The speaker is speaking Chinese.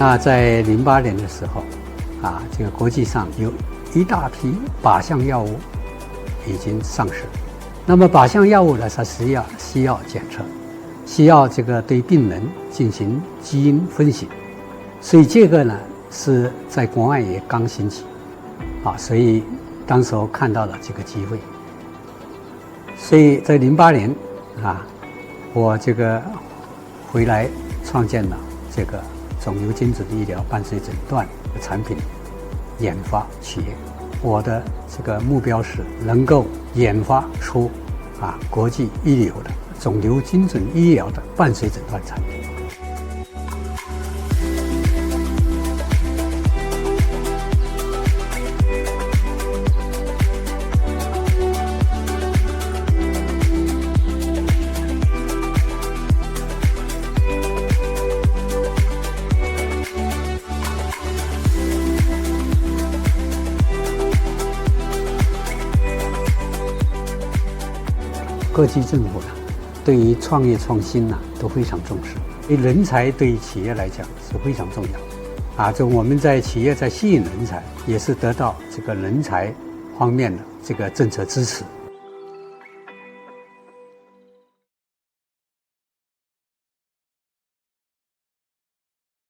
那在08年的时候，这个国际上有一大批靶向药物已经上市。那么靶向药物呢，它需要检测，需要这个对病人进行基因分析，所以这个呢是在国外也刚兴起，所以当时候看到了这个机会，所以在08年我这个回来创建了这个肿瘤精准医疗伴随诊断的产品研发企业。我的这个目标是能够研发出国际一流的肿瘤精准医疗的伴随诊断产品。各级政府呢，对于创业创新都非常重视。因为人才对于企业来讲是非常重要，就我们在企业在吸引人才，也是得到这个人才方面的这个政策支持。